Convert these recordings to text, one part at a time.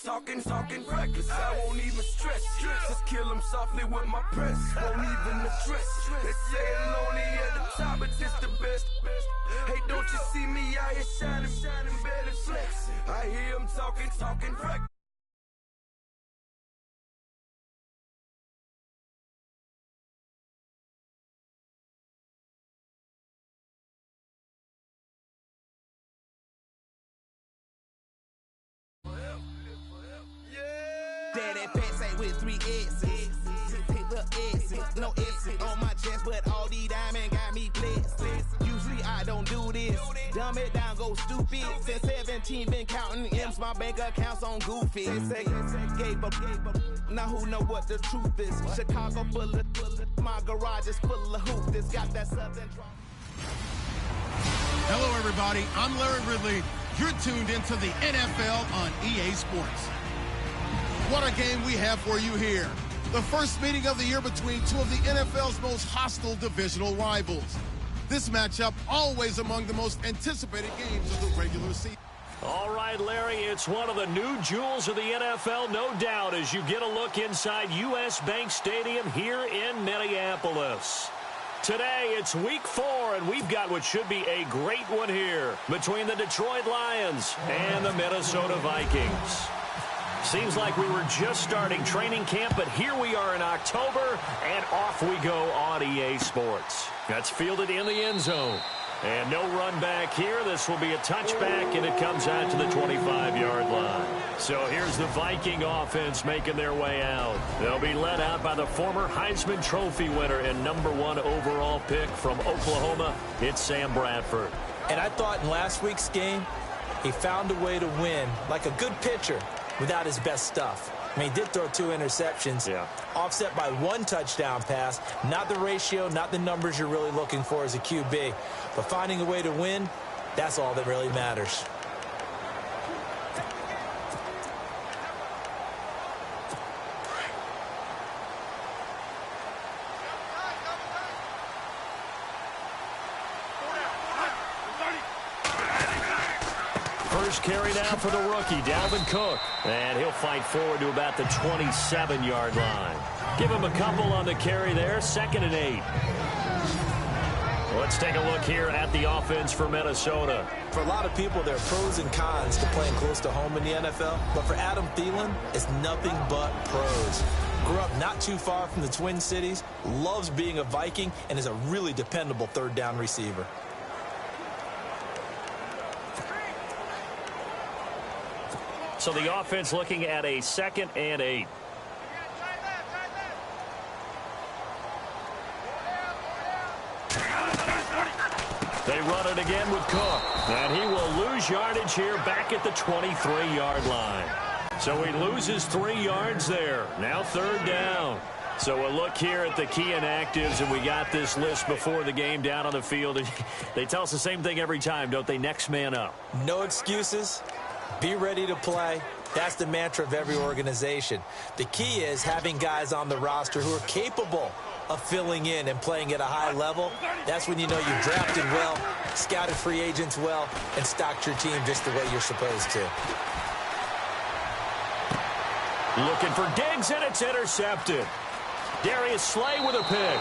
talking reckless. I won't even stress. Just kill him softly with my press. Won't even address. They say I'm lonely at the top, but this the best. Hey, don't you see me out here shining, better flex. I hear him talking reckless. Daddy pants ain't with 3 S's. Pick the S's, no S's on my chest, but all these diamonds got me blessed. Usually I don't do this. Dumb it down, go stupid. Since 17 been counting M's, my bank account's on goofy. They say gave up. Now who know what the truth is? Chicago full of my garage is full of hoops. This got that southern draw. Hello, everybody. I'm Larry Ridley. You're tuned into the NFL on EA Sports. What a game we have for you here. The first meeting of the year between two of the NFL's most hostile divisional rivals. This matchup always among the most anticipated games of the regular season. All right, Larry, it's one of the new jewels of the NFL, no doubt, as you get a look inside U.S. Bank Stadium here in Minneapolis. Today, it's week 4, and we've got what should be a great one here between the Detroit Lions and the Minnesota Vikings. Seems like we were just starting training camp, but here we are in October, and off we go on EA Sports. That's fielded in the end zone. And no run back here. This will be a touchback, and it comes out to the 25-yard line. So here's the Viking offense making their way out. They'll be led out by the former Heisman Trophy winner and #1 overall pick from Oklahoma. It's Sam Bradford. And I thought in last week's game, he found a way to win like a good pitcher without his best stuff. I mean, he did throw 2 interceptions, offset by 1 touchdown pass. Not the ratio, not the numbers you're really looking for as a QB. But finding a way to win, that's all that really matters. First carry down for the rookie, Dalvin Cook. And he'll fight forward to about the 27-yard line. Give him a couple on the carry there, 2nd and 8. Let's take a look here at the offense for Minnesota. For a lot of people, there are pros and cons to playing close to home in the NFL. But for Adam Thielen, it's nothing but pros. Grew up not too far from the Twin Cities, loves being a Viking, and is a really dependable 3rd down receiver. So the offense looking at a 2nd and 8. They run it again with Cook. And he will lose yardage here back at the 23-yard line. So he loses 3 yards there. Now 3rd down. So we'll look here at the key inactives, and we got this list before the game down on the field. They tell us the same thing every time, don't they? Next man up. No excuses. Be ready to play. That's the mantra of every organization. The key is having guys on the roster who are capable of filling in and playing at a high level. That's when you know you've drafted well, scouted free agents well, and stocked your team just the way you're supposed to. Looking for Diggs, and it's intercepted. Darius Slay with a pick.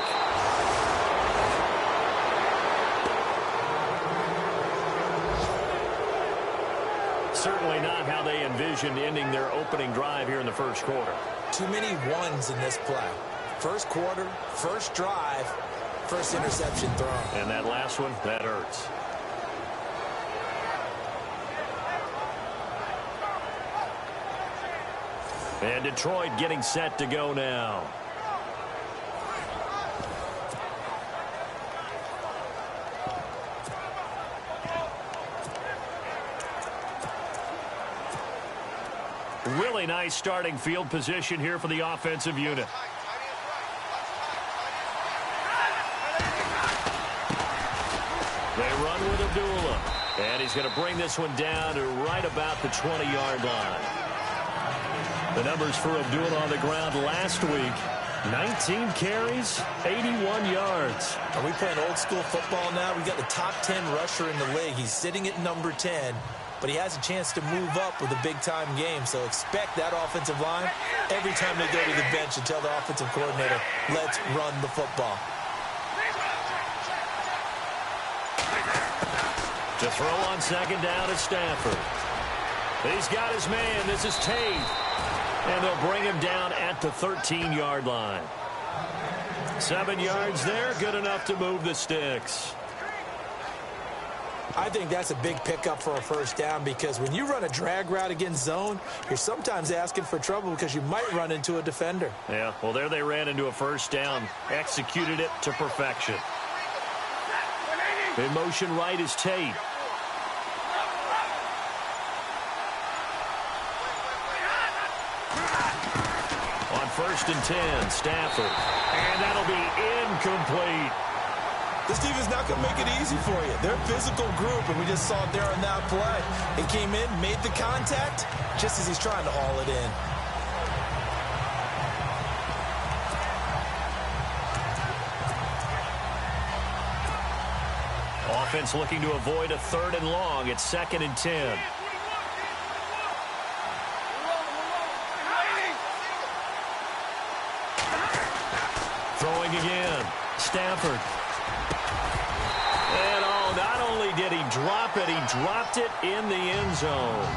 Certainly not how they envisioned ending their opening drive here in the first quarter. Too many ones in this play. First quarter, first drive, first interception thrown. And that last one, that hurts. And Detroit getting set to go now. Really nice starting field position here for the offensive unit. They run with Abdullah. And he's going to bring this one down to right about the 20-yard line. The numbers for Abdullah on the ground last week. 19 carries, 81 yards. Are we playing old school football now? We got the top 10 rusher in the league. He's sitting at number 10. but he has a chance to move up with a big-time game. So expect that offensive line every time they go to the bench and tell the offensive coordinator, let's run the football. To throw on second down is Stafford. He's got his man. This is Tate. And they'll bring him down at the 13-yard line. 7 yards there, good enough to move the sticks. I think that's a big pickup for a first down because when you run a drag route against zone, you're sometimes asking for trouble because you might run into a defender. Yeah, well, there they ran into a first down, executed it to perfection. In motion right is Tate. On 1st and 10, Stafford. And that'll be incomplete. This defense not going to make it easy for you. They're a physical group, and we just saw it there on that play. He came in, made the contact, just as he's trying to haul it in. Offense looking to avoid a 3rd and long. It's 2nd and 10. Throwing again. Stafford. And not only did he drop it, he dropped it in the end zone.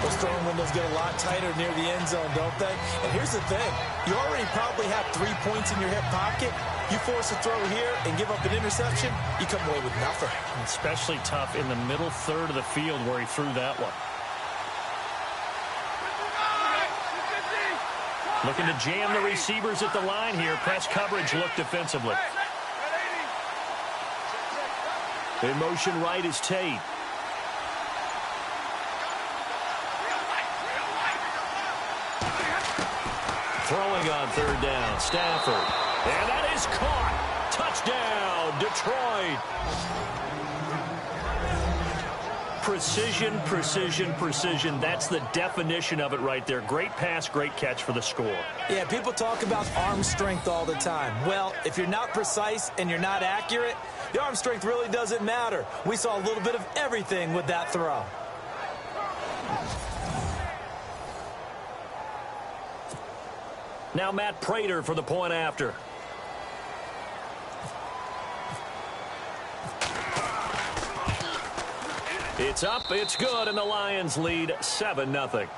Those throwing windows get a lot tighter near the end zone, don't they? And here's the thing. You already probably have 3 points in your hip pocket. You force a throw here and give up an interception, you come away with nothing. Especially tough in the middle third of the field where he threw that one. Looking to jam the receivers at the line here. Press coverage look defensively. In motion right is Tate. Throwing on 3rd down, Stafford. And that is caught. Touchdown, Detroit. Precision, precision, precision. That's the definition of it right there. Great pass, great catch for the score. Yeah, people talk about arm strength all the time. Well, if you're not precise and you're not accurate, the arm strength really doesn't matter. We saw a little bit of everything with that throw. Now Matt Prater for the point after. It's up, it's good, and the Lions lead 7-0.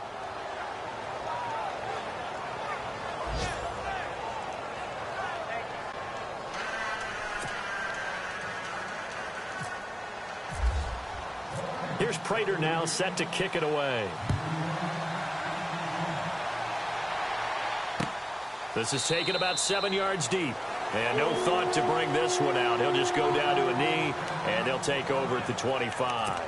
Here's Prater now set to kick it away. This is taken about 7 yards deep. And no thought to bring this one out. He'll just go down to a knee, and he'll take over at the 25.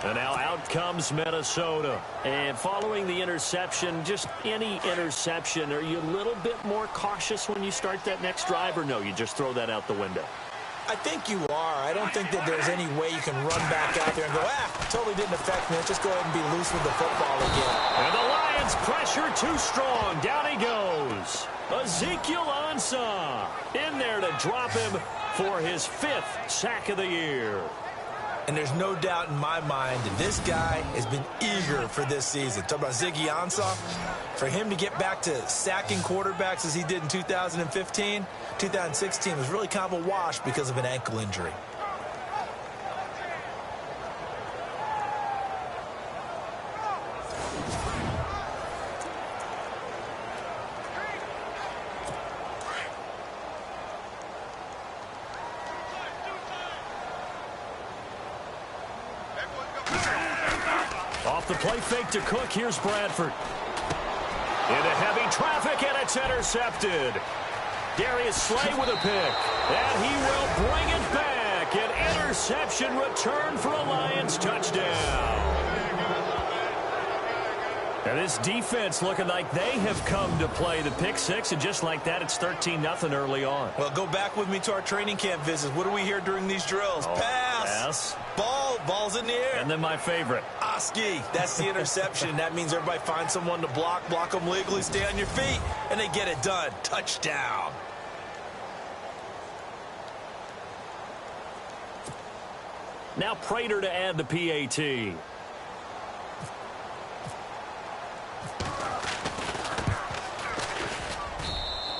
And now out comes Minnesota. And following the interception, just any interception, are you a little bit more cautious when you start that next drive, or no, you just throw that out the window? I think you are. I don't think that there's any way you can run back out there and go, totally didn't affect me. Let's just go ahead and be loose with the football again. And the Lions pressure too strong. Down he goes. Ezekiel Ansah in there to drop him for his 5th sack of the year. And there's no doubt in my mind that this guy has been eager for this season. Talk about Ziggy Ansah. For him to get back to sacking quarterbacks as he did in 2015, 2016 was really kind of a wash because of an ankle injury. Off the play fake to Cook. Here's Bradford. Into heavy traffic, and it's intercepted. Darius Slay with a pick. And he will bring it back. An interception return for a Lions touchdown. And this defense looking like they have come to play. The pick six, and just like that, it's 13-0 early on. Well, go back with me to our training camp visits. What do we hear during these drills? Pass. Ball's in the air. And then my favorite. Oski. That's the interception. That means everybody finds someone to block them legally, stay on your feet, and they get it done. Touchdown. Now Prater to add the PAT.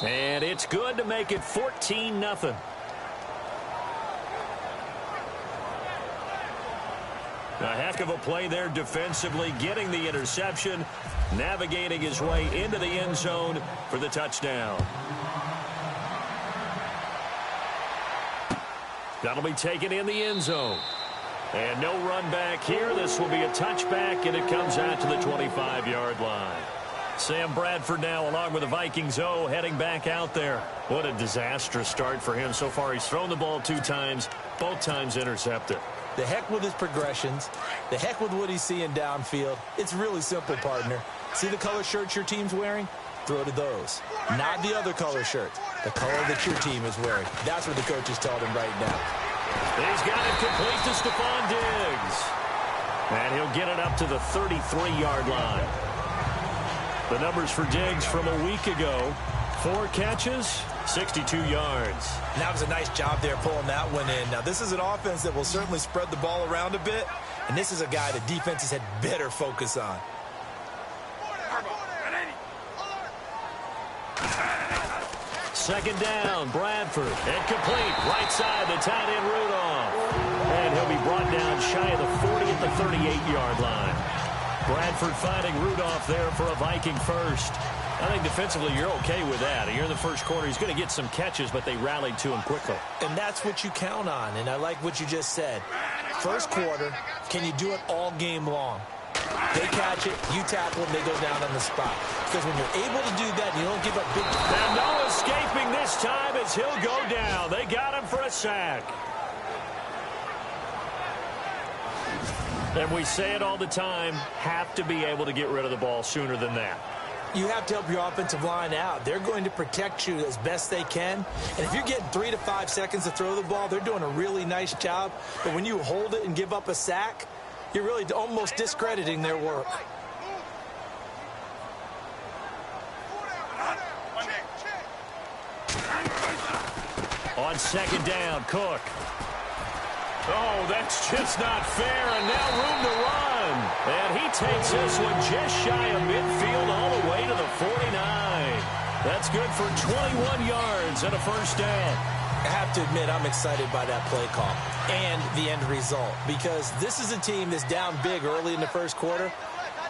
And it's good to make it 14-0. A heck of a play there defensively, getting the interception, navigating his way into the end zone for the touchdown. That'll be taken in the end zone. And no run back here. This will be a touchback, and it comes out to the 25-yard line. Sam Bradford now, along with the Vikings, heading back out there. What a disastrous start for him so far. He's thrown the ball 2 times, both times intercepted. The heck with his progressions. The heck with what he's seeing downfield. It's really simple, partner. See the color shirts your team's wearing? Throw to those. Not the other color shirts. The color that your team is wearing. That's what the coach has told him right now. He's got it complete to Stephon Diggs. And he'll get it up to the 33-yard line. The numbers for Diggs from a week ago. 4 catches, 62 yards. And that was a nice job there pulling that one in. Now, this is an offense that will certainly spread the ball around a bit. And this is a guy that defenses had better focus on. Second down, Bradford. Incomplete. Right side, the tight end Rudolph. And he'll be brought down shy of the 40 at the 38-yard line. Bradford finding Rudolph there for a Viking first. I think defensively you're okay with that. You're in the first quarter. He's going to get some catches, but they rallied to him quickly. And that's what you count on, and I like what you just said. First quarter, can you do it all game long? They catch it, you tackle them, they go down on the spot. Because when you're able to do that, you don't give up big... And no escaping this time as he'll go down. They got him for a sack. And we say it all the time, have to be able to get rid of the ball sooner than that. You have to help your offensive line out. They're going to protect you as best they can. And if you're getting 3 to 5 seconds to throw the ball, they're doing a really nice job. But when you hold it and give up a sack, you're really almost discrediting their work. On second down, Cook. Oh, that's just not fair, and now room to run. And he takes this one just shy of midfield all the way to the 49. That's good for 21 yards and a first down. I have to admit, I'm excited by that play call and the end result, because this is a team that's down big early in the first quarter,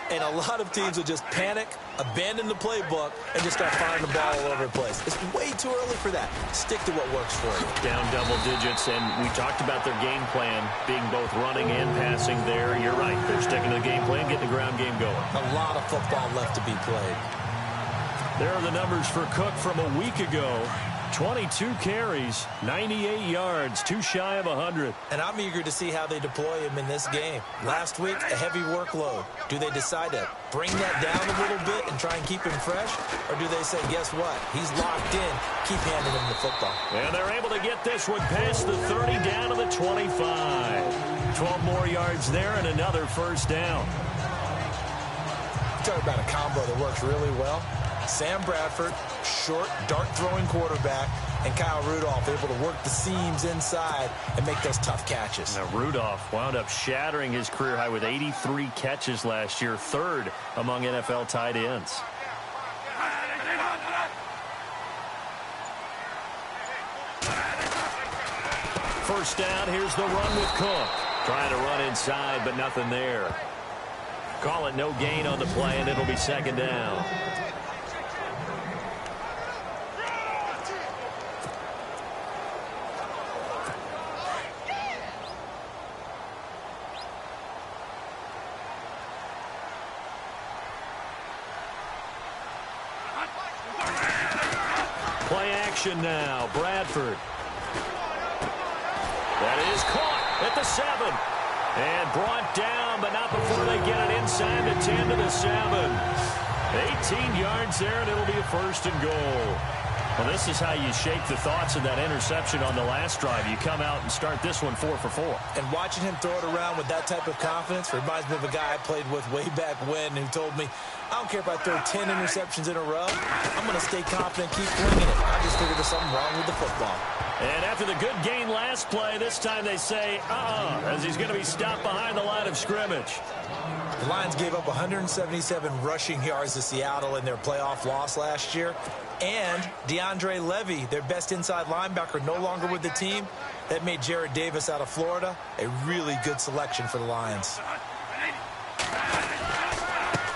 and a lot of teams will just panic, abandon the playbook, and just start firing the ball all over the place. It's way too early for that. Stick to what works for you. Down double digits, and we talked about their game plan being both running and passing there. You're right. They're sticking to the game plan, getting the ground game going. A lot of football left to be played. There are the numbers for Cook from a week ago. 22 carries, 98 yards, too shy of 100. And I'm eager to see how they deploy him in this game. Last week, a heavy workload. Do they decide to bring that down a little bit and try and keep him fresh? Or do they say, guess what? He's locked in. Keep handing him the football. And they're able to get this one past the 30 down to the 25. 12 more yards there and another first down. Talk about a combo that works really well. Sam Bradford, short, dart-throwing quarterback, and Kyle Rudolph able to work the seams inside and make those tough catches. Now, Rudolph wound up shattering his career high with 83 catches last year, third among NFL tight ends. First down, here's the run with Cook. Trying to run inside, but nothing there. Call it no gain on the play, and it'll be second down. Play action now, Bradford. That is caught at the 7. And brought down, but not before they get it inside the 10 to the 7. 18 yards there, and it'll be a first and goal. Well, this is how you shake the thoughts of that interception on the last drive. You come out and start this one 4 for 4. And watching him throw it around with that type of confidence reminds me of a guy I played with way back when who told me, I don't care if I throw 10 interceptions in a row. I'm going to stay confident, keep winging it. I just figured there's something wrong with the football. And after the good gain last play, this time they say, as he's going to be stopped behind the line of scrimmage. The Lions gave up 177 rushing yards to Seattle in their playoff loss last year. And DeAndre Levy, their best inside linebacker, no longer with the team. That made Jared Davis out of Florida a really good selection for the Lions.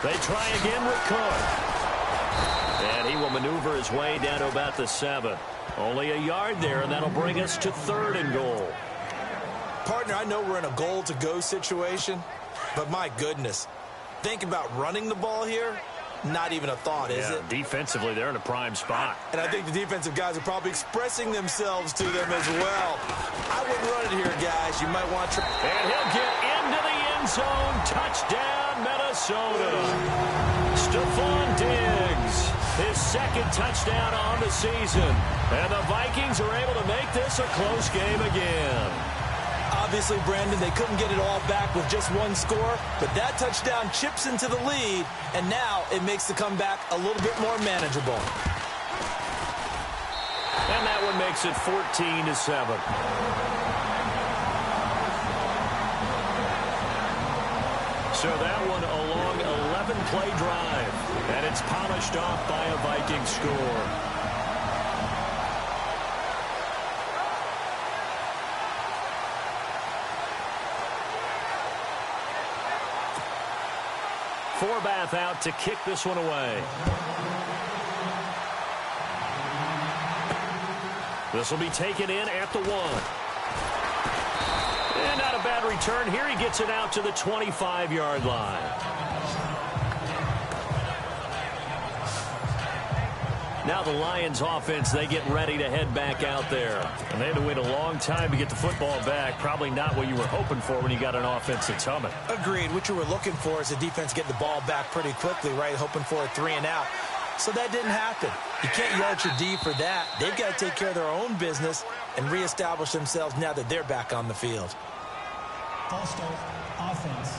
They try again with Cook. And he will maneuver his way down to about the 7. Only a yard there, and that'll bring us to 3rd and goal. Partner, I know we're in a goal-to-go situation, but my goodness, think about running the ball here. Not even a thought, is it? Defensively, they're in a prime spot. And I think the defensive guys are probably expressing themselves to them as well. I wouldn't run it here, guys. You might want to... And he'll get into the end zone. Touchdown, Minnesota. Stephon Diggs, his 2nd touchdown on the season. And the Vikings are able to make this a close game again. Obviously, Brandon, they couldn't get it all back with just one score, but that touchdown chips into the lead, and now it makes the comeback a little bit more manageable. And that one makes it 14-7. So that one a long 11-play drive, and it's polished off by a Viking score. Forbath out to kick this one away. This will be taken in at the 1. And not a bad return. Here he gets it out to the 25-yard line. Now the Lions offense, they get ready to head back out there. And they had to wait a long time to get the football back. Probably not what you were hoping for when you got an offense that's humming. Agreed. What you were looking for is the defense get the ball back pretty quickly, right? Hoping for a 3-and-out. So that didn't happen. You can't yell at your D for that. They've got to take care of their own business and reestablish themselves now that they're back on the field. False start, offense.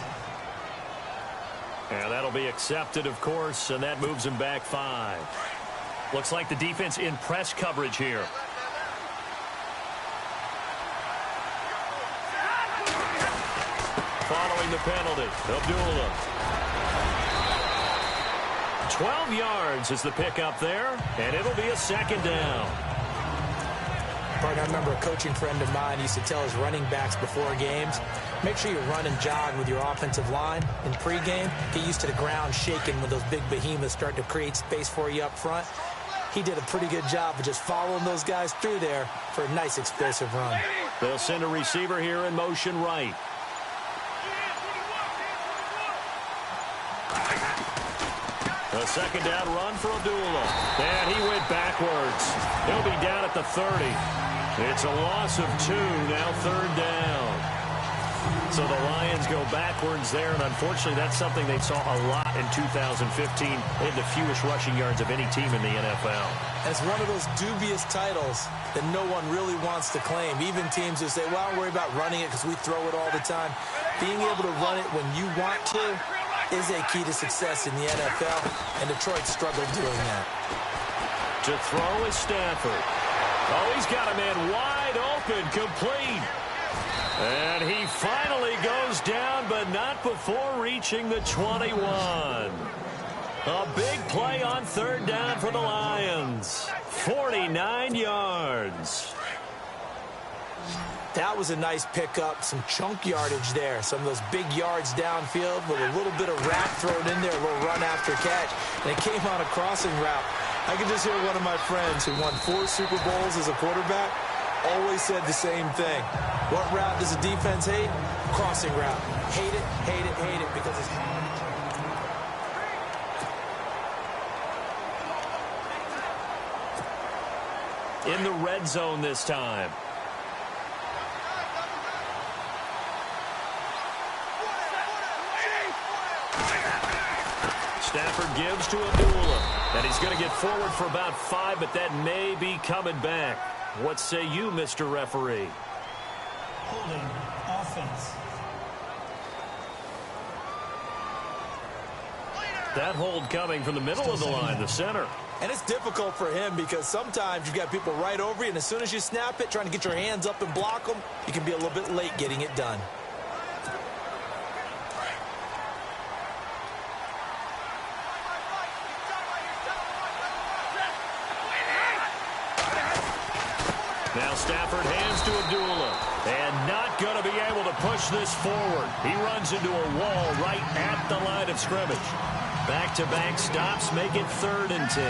And that'll be accepted, of course, and that moves him back 5. Looks like the defense in press coverage here. Following the penalty, Abdullah. 12 yards is the pickup there, and it'll be a 2nd down. Partner, I remember a coaching friend of mine used to tell his running backs before games, make sure you run and jog with your offensive line in pregame. Get used to the ground shaking when those big behemoths start to create space for you up front. He did a pretty good job of just following those guys through there for a nice explosive run. They'll send a receiver here in motion right. A 2nd down run for Abdullah. And he went backwards. He'll be down at the 30. It's a loss of 2, now 3rd down. So the Lions go backwards there, and unfortunately that's something they saw a lot in 2015. They had the fewest rushing yards of any team in the NFL. And it's one of those dubious titles that no one really wants to claim. Even teams who say, well, don't worry about running it because we throw it all the time. Being able to run it when you want to is a key to success in the NFL, and Detroit struggled doing that. To throw is Stafford. Oh, he's got a man wide open, complete. And he finally goes down, but not before reaching the 21. A big play on 3rd down for the Lions. 49 yards. That was a nice pickup, some chunk yardage there. Some of those big yards downfield with a little bit of wrap thrown in there, a little run after catch. And it came on a crossing route. I could just hear one of my friends who won 4 Super Bowls as a quarterback always said the same thing. What route does the defense hate? Crossing route. Hate it, hate it, hate it because it's in the red zone this time. Stafford gives to Abdullah. And he's going to get forward for about 5, but that may be coming back. What say you, Mr. Referee? Holding, offense. That hold coming from the middle of the line, the center. And it's difficult for him because sometimes you've got people right over you, and as soon as you snap it, trying to get your hands up and block them, you can be a little bit late getting it done. Now Stafford hands to Abdullah, and not going to be able to push this forward. He runs into a wall right at the line of scrimmage. Back-to-back stops make it 3rd and 10.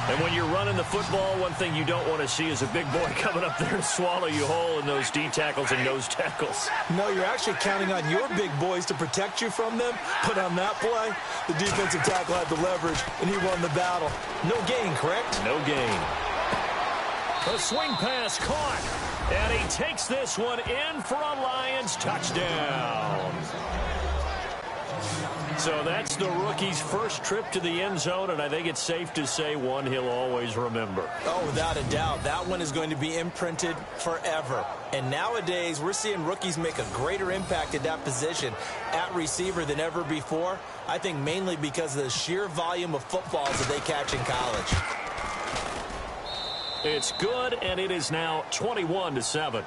And when you're running the football, one thing you don't want to see is a big boy coming up there and swallow you whole in those D tackles and nose tackles. No, you're actually counting on your big boys to protect you from them. But on that play, the defensive tackle had the leverage, and he won the battle. No gain, correct? No gain. A swing pass caught, and he takes this one in for a Lions touchdown. So that's the rookie's first trip to the end zone, and I think it's safe to say one he'll always remember. Oh, without a doubt. That one is going to be imprinted forever. And nowadays, we're seeing rookies make a greater impact at that position at receiver than ever before. I think mainly because of the sheer volume of footballs that they catch in college. It's good, and it is now 21-7.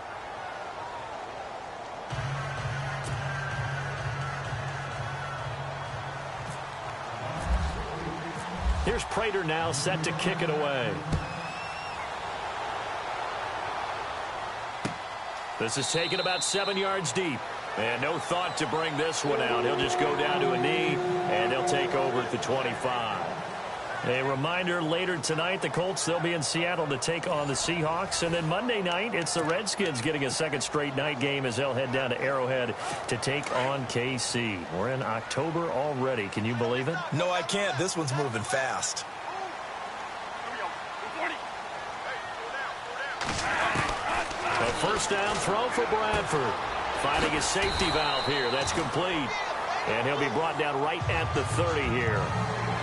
Here's Prater now set to kick it away. This is taken about 7 yards deep. And no thought to bring this one out. He'll just go down to a knee, and he'll take over at the 25. A reminder, later tonight, the Colts, they'll be in Seattle to take on the Seahawks. And then Monday night, it's the Redskins getting a second straight night game as they'll head down to Arrowhead to take on KC. We're in October already. Can you believe it? No, I can't. This one's moving fast. A first down throw for Bradford. Finding his safety valve here. That's complete. And he'll be brought down right at the 30 here.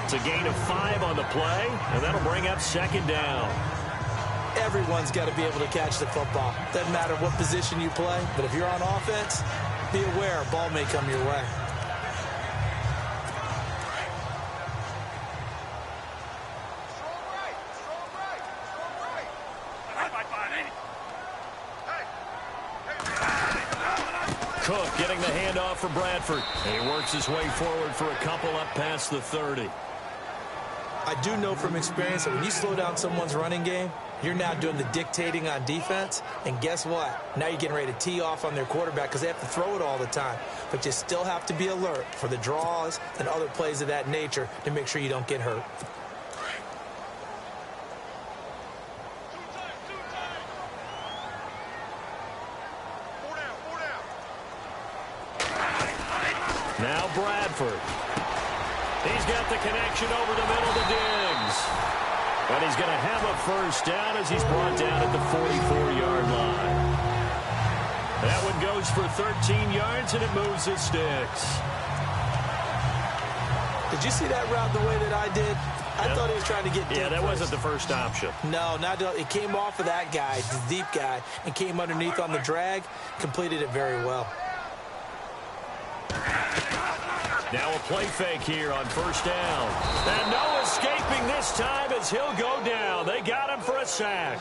It's a gain of 5 on the play, and that'll bring up 2nd down. Everyone's got to be able to catch the football. Doesn't matter what position you play, but if you're on offense, be aware a ball may come your way. Cook getting the handoff for Bradford. And he works his way forward for a couple up past the 30. I do know from experience that when you slow down someone's running game, you're now doing the dictating on defense. And guess what? Now you're getting ready to tee off on their quarterback because they have to throw it all the time. But you still have to be alert for the draws and other plays of that nature to make sure you don't get hurt. Now Bradford. He's got the connection over the middle to Diggs. But he's going to have a first down as he's brought down at the 44-yard line. That one goes for 13 yards, and it moves his sticks. Did you see that route the way that I did? I thought he was trying to get deep. Yeah, that wasn't the first option. No, it came off of that guy, the deep guy, and came underneath on the drag, completed it very well. Now a play fake here on first down. And no escaping this time as he'll go down. They got him for a sack.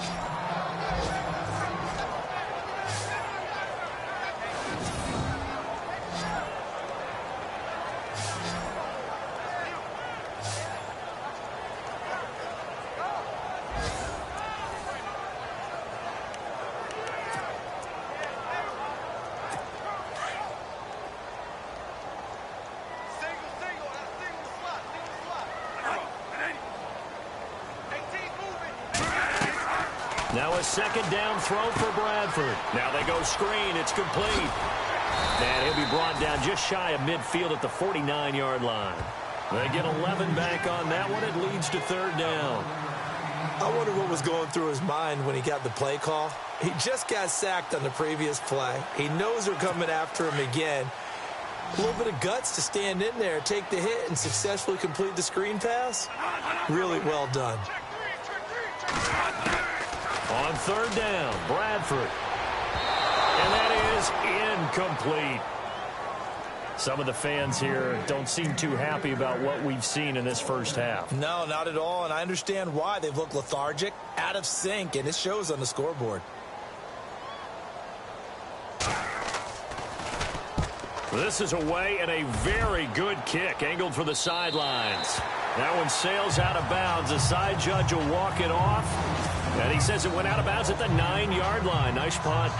Now a second down throw for Bradford. Now they go screen. It's complete. And he'll be brought down just shy of midfield at the 49-yard line. They get 11 back on that one. It leads to 3rd down. I wonder what was going through his mind when he got the play call. He just got sacked on the previous play. He knows they're coming after him again. A little bit of guts to stand in there, take the hit, and successfully complete the screen pass. Really well done. On 3rd down, Bradford. And that is incomplete. Some of the fans here don't seem too happy about what we've seen in this first half. No, not at all, and I understand why. They've looked lethargic, out of sync, and it shows on the scoreboard. This is away and a very good kick, angled for the sidelines. That one sails out of bounds. The side judge will walk it off, and he says it went out of bounds at the 9-yard line. Nice punt.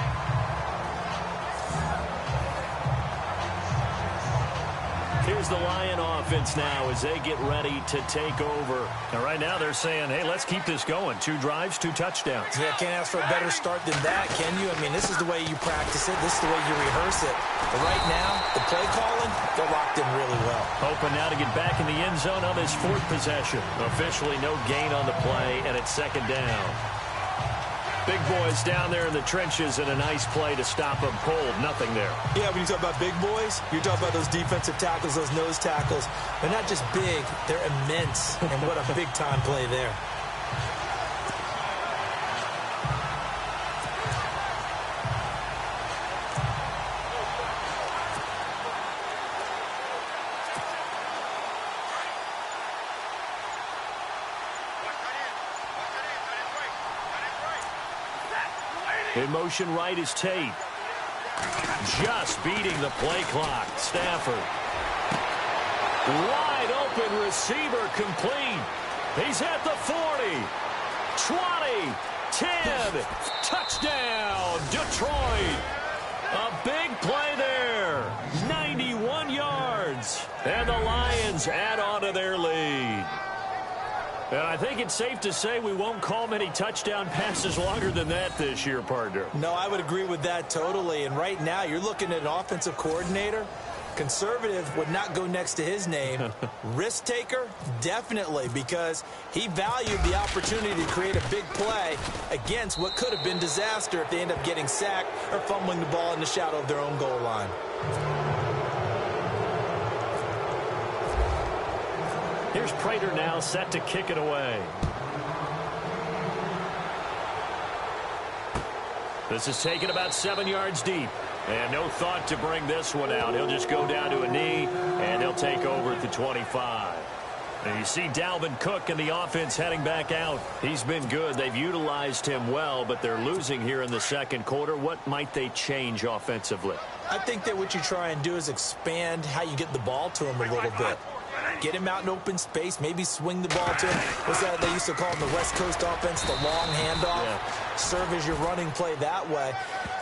Here's the Lion offense now as they get ready to take over. And right now they're saying, hey, let's keep this going. 2 drives, 2 touchdowns. Yeah, can't ask for a better start than that, can you? I mean, this is the way you practice it. This is the way you rehearse it. But right now, the play calling, they're locked in really well. Hoping now to get back in the end zone on his 4th possession. Officially no gain on the play, and it's 2nd down. Big boys down there in the trenches, and a nice play to stop them cold. Nothing there. Yeah, when you talk about big boys, you're talking about those defensive tackles, those nose tackles. They're not just big, they're immense. And what a big-time play there. In motion right is Tate. Just beating the play clock. Stafford. Wide open receiver complete. He's at the 40. 20. 10. Touchdown, Detroit. A big play there. 91 yards. And the Lions add on to their lead. And I think it's safe to say we won't call many touchdown passes longer than that this year, partner. No, I would agree with that totally. And right now, you're looking at an offensive coordinator. Conservative would not go next to his name. Risk taker, definitely, because he valued the opportunity to create a big play against what could have been disaster if they end up getting sacked or fumbling the ball in the shadow of their own goal line. Here's Prater now set to kick it away. This is taken about 7 yards deep. And no thought to bring this one out. He'll just go down to a knee, and they'll take over at the 25. And you see Dalvin Cook and the offense heading back out. He's been good. They've utilized him well, but they're losing here in the second quarter. What might they change offensively? I think that what you try and do is expand how you get the ball to him a little bit. Get him out in open space, maybe swing the ball to him. What's that they used to call in the West Coast offense, the long handoff? Yeah. Serve as your running play that way,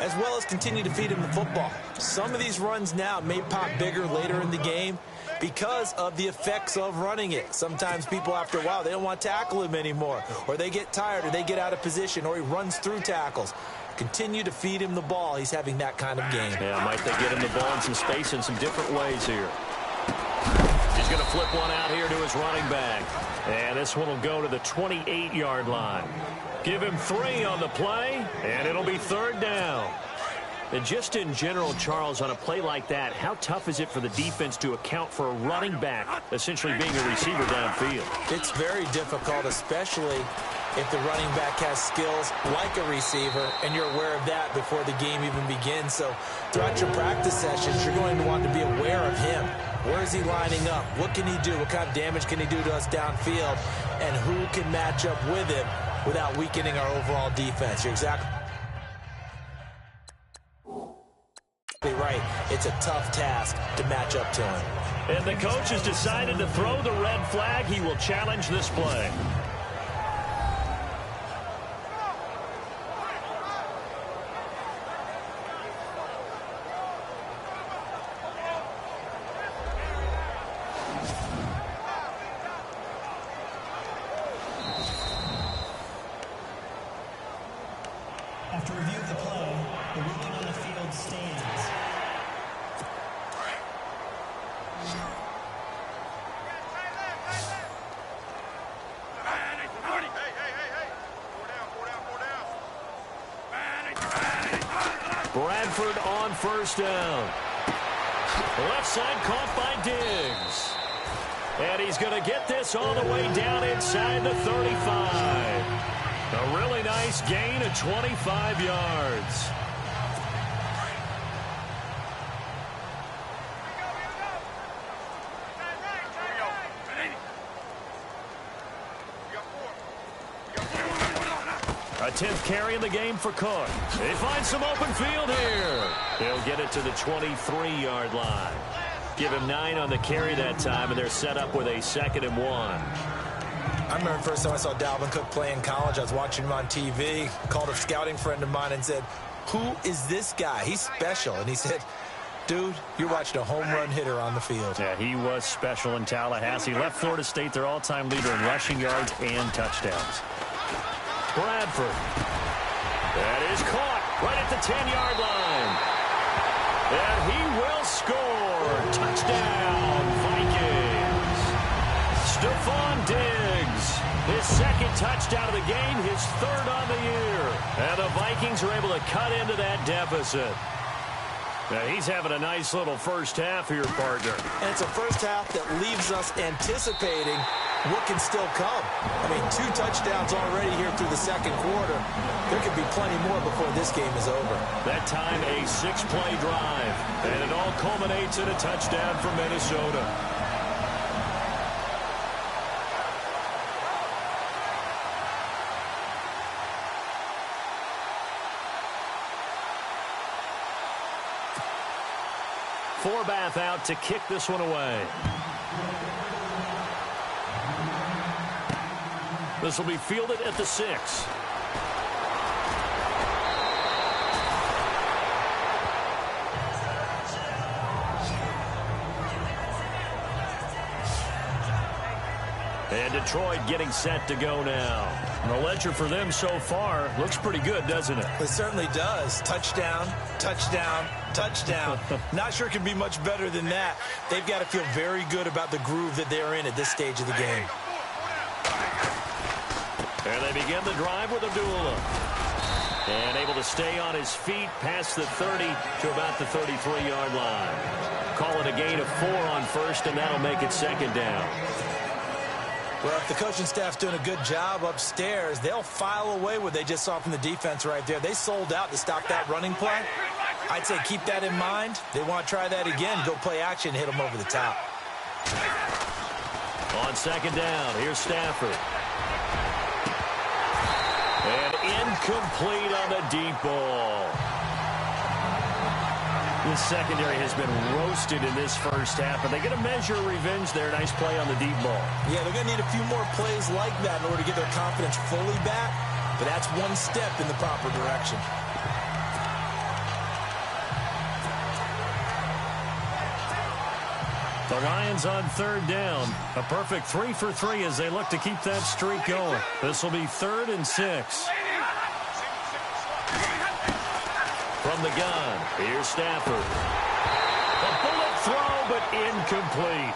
as well as continue to feed him the football. Some of these runs now may pop bigger later in the game because of the effects of running it. Sometimes people, after a while, they don't want to tackle him anymore, or they get tired, or they get out of position, or he runs through tackles. Continue to feed him the ball. He's having that kind of game. Yeah, might they get him the ball in some space in some different ways here. He's going to flip one out here to his running back. And this one will go to the 28-yard line. Give him 3 on the play, and it'll be 3rd down. And just in general, Charles, on a play like that, how tough is it for the defense to account for a running back essentially being a receiver downfield? It's very difficult, especially if the running back has skills like a receiver, and you're aware of that before the game even begins. So throughout your practice sessions, you're going to want to be aware of him. Where is he lining up? What can he do? What kind of damage can he do to us downfield? And who can match up with him without weakening our overall defense? You're exactly right. It's a tough task to match up to him. And the coach has decided to throw the red flag. He will challenge this play. After review of the play, the ruling on the field stands. Bradford on 1st down. Left side caught by Diggs. And he's going to get this all the way down inside the 35. A really nice gain of 25 yards. A 10th carry in the game for Cook. They find some open field here. They'll get it to the 23-yard line. Give him 9 on the carry that time, and they're set up with a 2nd and 1. I remember the first time I saw Dalvin Cook play in college. I was watching him on TV, called a scouting friend of mine and said, "Who is this guy? He's special." And he said, "Dude, you're watching a home run hitter on the field." Yeah, he was special in Tallahassee. Left Florida State their all-time leader in rushing yards and touchdowns. Bradford. That is caught right at the 10-yard line. And he will score. Touchdown, Vikings. Stephon Diggs. His 2nd touchdown of the game, his 3rd on the year. And the Vikings are able to cut into that deficit. Now, he's having a nice little first half here, partner. And it's a first half that leaves us anticipating what can still come. I mean, 2 touchdowns already here through the 2nd quarter. There could be plenty more before this game is over. That time, a 6-play drive. And it all culminates in a touchdown for Minnesota. Forbath out to kick this one away. This will be fielded at the 6. And Detroit getting set to go now. And the ledger for them so far looks pretty good, doesn't it? It certainly does. Touchdown, touchdown, touchdown. Not sure it can be much better than that. They've got to feel very good about the groove that they're in at this stage of the game. And they begin the drive with Abdullah. And able to stay on his feet past the 30 to about the 33-yard line. Call it a gain of 4 on first, and that'll make it 2nd down. Well, if the coaching staff's doing a good job upstairs, they'll file away what they just saw from the defense right there. They sold out to stop that running play. I'd say keep that in mind. They want to try that again, go play action, hit them over the top. On 2nd down, here's Stafford. And incomplete on the deep ball. The secondary has been roasted in this first half, but they get a measure of revenge there. Nice play on the deep ball. Yeah, they're going to need a few more plays like that in order to get their confidence fully back, but that's one step in the proper direction. The Lions on 3rd down. A perfect 3 for 3 as they look to keep that streak going. This will be 3rd and 6. From the gun, here's Stafford. A bullet throw, but incomplete.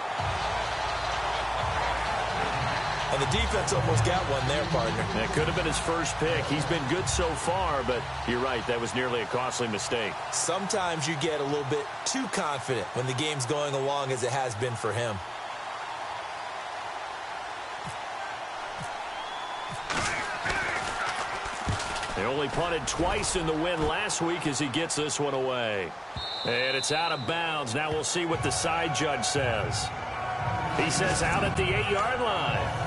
And the defense almost got one there, partner. That could have been his first pick. He's been good so far, but you're right, that was nearly a costly mistake. Sometimes you get a little bit too confident when the game's going along as it has been for him. They only punted twice in the win last week as he gets this one away. And it's out of bounds. Now we'll see what the side judge says. He says out at the 8-yard line.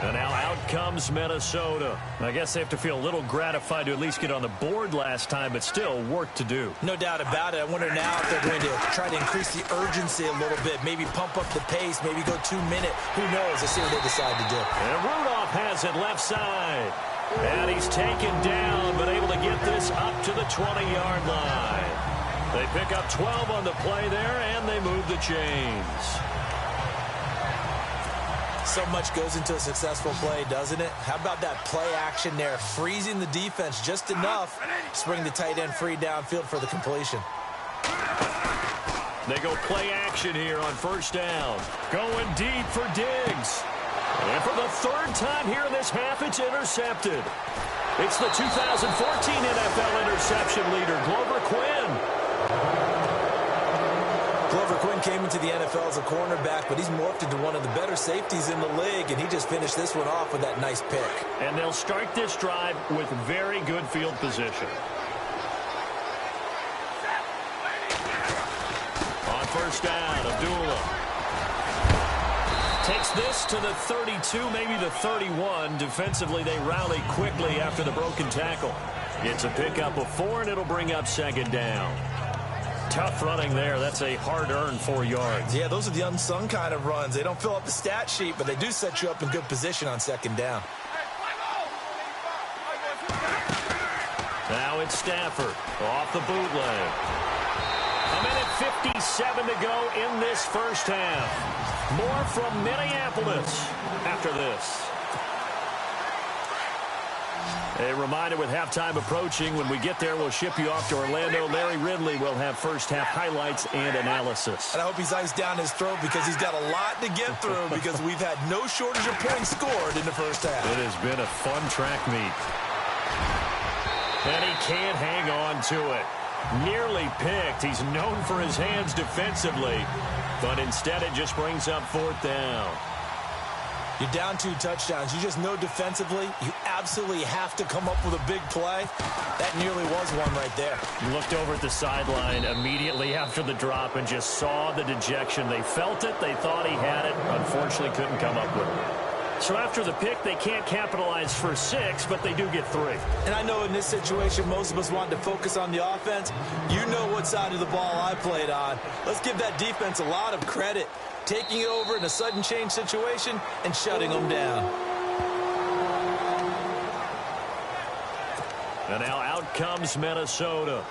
And now out comes Minnesota. I guess they have to feel a little gratified to at least get on the board last time, but still work to do. No doubt about it. I wonder now if they're going to try to increase the urgency a little bit, maybe pump up the pace, maybe go 2-minute. Who knows? Let's see what they decide to do. And Rudolph has it left side. And he's taken down, but able to get this up to the 20-yard line. They pick up 12 on the play there, and they move the chains. So much goes into a successful play, doesn't it? How about that play action there, freezing the defense just enough to bring the tight end free downfield for the completion. They go play action here on 1st down. Going deep for Diggs. And for the 3rd time here in this half, it's intercepted. It's the 2014 NFL interception leader, Glover Quinn. Glover Quinn came into the NFL as a cornerback, but he's morphed into one of the better safeties in the league, and he just finished this one off with that nice pick. And they'll start this drive with very good field position. On 1st down, Abdullah. Takes this to the 32, maybe the 31. Defensively, they rally quickly after the broken tackle. It's a pickup of 4, and it'll bring up second down. Tough running there. That's a hard-earned 4 yards. Yeah, those are the unsung kind of runs. They don't fill up the stat sheet, but they do set you up in good position on second down. Now it's Stafford off the bootleg. A minute 57 to go in this first half. More from Minneapolis after this. A reminder, with halftime approaching, when we get there, we'll ship you off to Orlando. Larry Ridley will have first-half highlights and analysis. And I hope he's iced down his throat because he's got a lot to get through because we've had no shortage of points scored in the first half. It has been a fun track meet. And he can't hang on to it. Nearly picked. He's known for his hands defensively, but instead it just brings up 4th down. You're down 2 touchdowns. You just know defensively you absolutely have to come up with a big play. That nearly was one right there. You looked over at the sideline immediately after the drop and just saw the dejection. They felt it. They thought he had it. Unfortunately, couldn't come up with it. So after the pick, they can't capitalize for 6, but they do get 3. And I know in this situation, most of us wanted to focus on the offense. You know what side of the ball I played on. Let's give that defense a lot of credit. Taking it over in a sudden change situation and shutting them down. And now out comes Minnesota.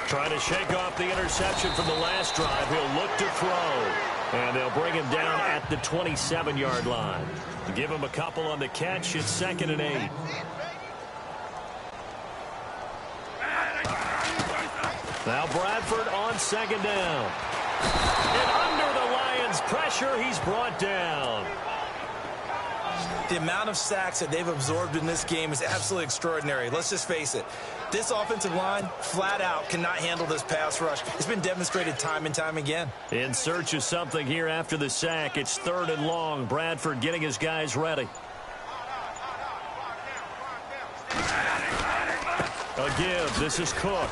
Trying to shake off the interception from the last drive. He'll look to throw. And they'll bring him down at the 27-yard line. Give him a couple on the catch. It's 2nd and 8. Now Bradford on 2nd down. And under the Lions' pressure, he's brought down. The amount of sacks that they've absorbed in this game is absolutely extraordinary. Let's just face it. This offensive line, flat out, cannot handle this pass rush. It's been demonstrated time and time again. In search of something here after the sack. It's 3rd and long. Bradford getting his guys ready. A give. This is Cook.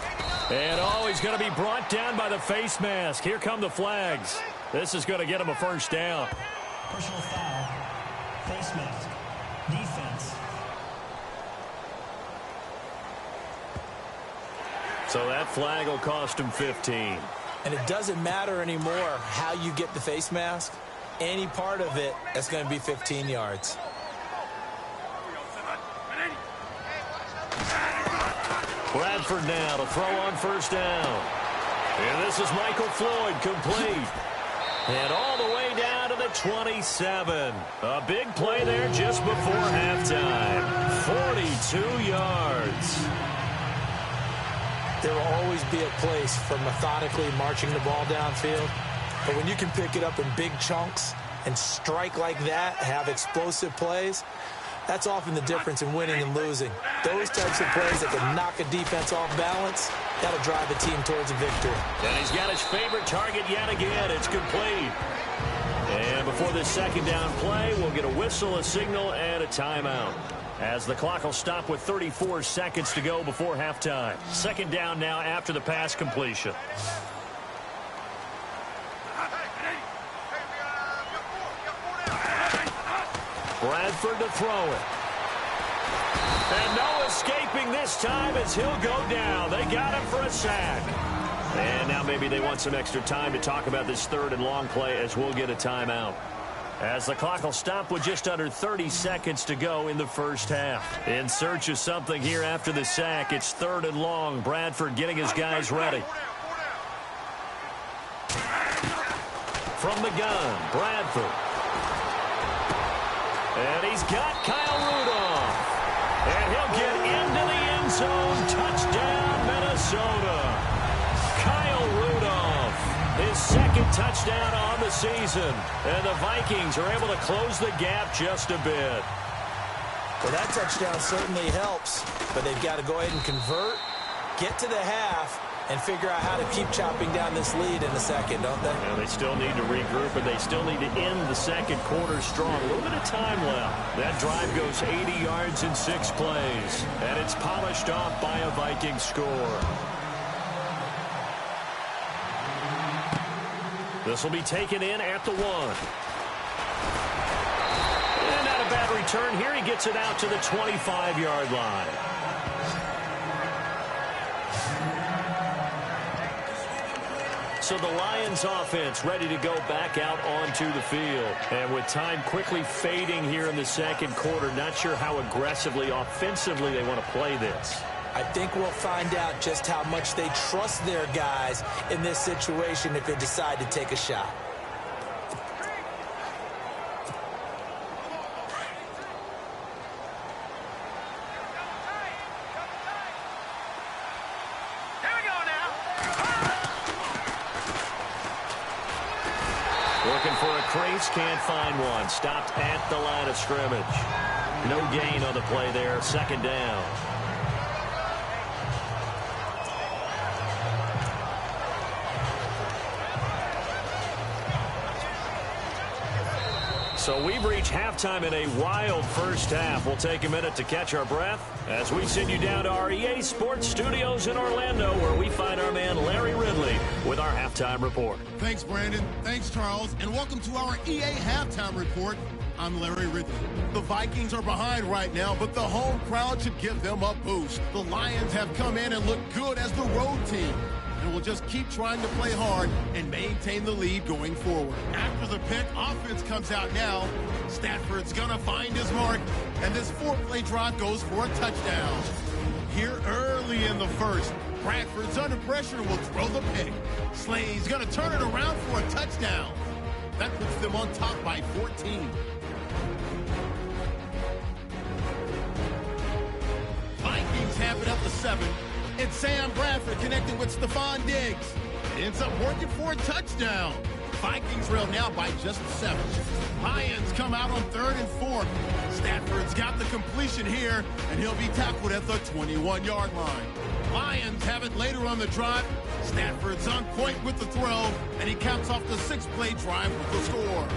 And he's going to be brought down by the face mask. Here come the flags. This is going to get him a first down. Personal foul. Face mask. Defense. So that flag will cost him 15. And it doesn't matter anymore how you get the face mask. Any part of it, that's going to be 15 yards. Bradford now to throw on 1st down. And this is Michael Floyd, complete. And all the way down to the 27. A big play there just before halftime. 42 yards. There will always be a place for methodically marching the ball downfield. But when you can pick it up in big chunks and strike like that, have explosive plays, that's often the difference in winning and losing. Those types of plays that can knock a defense off balance, that'll drive a team towards a victory. And he's got his favorite target yet again. It's complete. And before this 2nd down play, we'll get a whistle, a signal, and a timeout. As the clock will stop with 34 seconds to go before halftime. 2nd down now after the pass completion. Bradford to throw it. And no escaping this time as he'll go down. They got him for a sack. And now maybe they want some extra time to talk about this 3rd and long play as we'll get a timeout. As the clock will stop with just under 30 seconds to go in the first half. In search of something here after the sack, it's 3rd and long. Bradford getting his guys ready. From the gun, Bradford. And he's got Kyle Rudolph. And he'll get into the end zone. Touchdown, Minnesota. Kyle Rudolph, his 2nd touchdown on the season. And the Vikings are able to close the gap just a bit. Well, that touchdown certainly helps, but they've got to go ahead and convert, get to the half, and figure out how to keep chopping down this lead in the second, don't they? Yeah, they still need to regroup, and they still need to end the second quarter strong. A little bit of time left. That drive goes 80 yards in 6 plays, and it's polished off by a Viking score. This will be taken in at the 1. And not a bad return here. He gets it out to the 25-yard line. So the Lions offense ready to go back out onto the field. And with time quickly fading here in the second quarter, not sure how aggressively, offensively they want to play this. I think we'll find out just how much they trust their guys in this situation if they decide to take a shot. Looking for a crease, can't find one. Stopped at the line of scrimmage. No gain on the play there, second down. So we've reached halftime in a wild first half. We'll take a minute to catch our breath as we send you down to our EA Sports Studios in Orlando, where we find our man Larry Ridley with our halftime report. Thanks, Brandon. Thanks, Charles. And welcome to our EA Halftime Report. I'm Larry Ridley. The Vikings are behind right now, but the home crowd should give them a boost. The Lions have come in and looked good as the road team, and will just keep trying to play hard and maintain the lead going forward. After the pick, offense comes out now. Stafford's gonna find his mark, and this 4-play drive goes for a touchdown. Here early in the first, Bradford's under pressure and will throw the pick. Slay's gonna turn it around for a touchdown. That puts them on top by 14. Vikings have it up to 7. It's Sam Bradford connecting with Stephon Diggs. It ends up working for a touchdown. Vikings trail now by just 7. Lions come out on 3rd and 4. Stafford's got the completion here, and he'll be tackled at the 21-yard line. Lions have it later on the drive. Stafford's on point with the throw, and he caps off the 6-play drive with the score.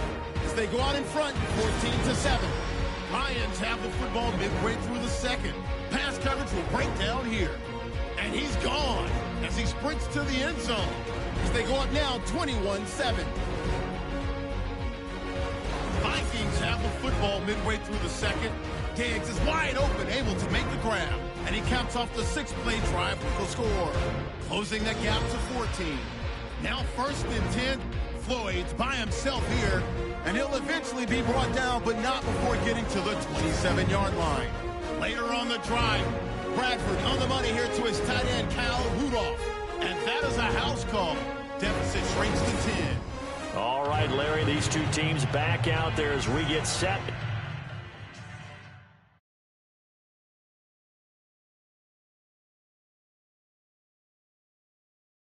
As they go out in front, 14-7. Lions have the football midway through the second. Pass coverage will break down here. And he's gone as he sprints to the end zone. As they go up now, 21-7. Vikings have the football midway through the second. Diggs is wide open, able to make the grab. And he caps off the 6-play drive with the score, closing the gap to 14. Now 1st and 10. Floyd's by himself here, and he'll eventually be brought down, but not before getting to the 27-yard line. Later on the drive, Bradford on the money here to his tight end, Kyle Rudolph. And that is a house call. Deficit shrinks to 10. All right, Larry, these two teams back out there as we get set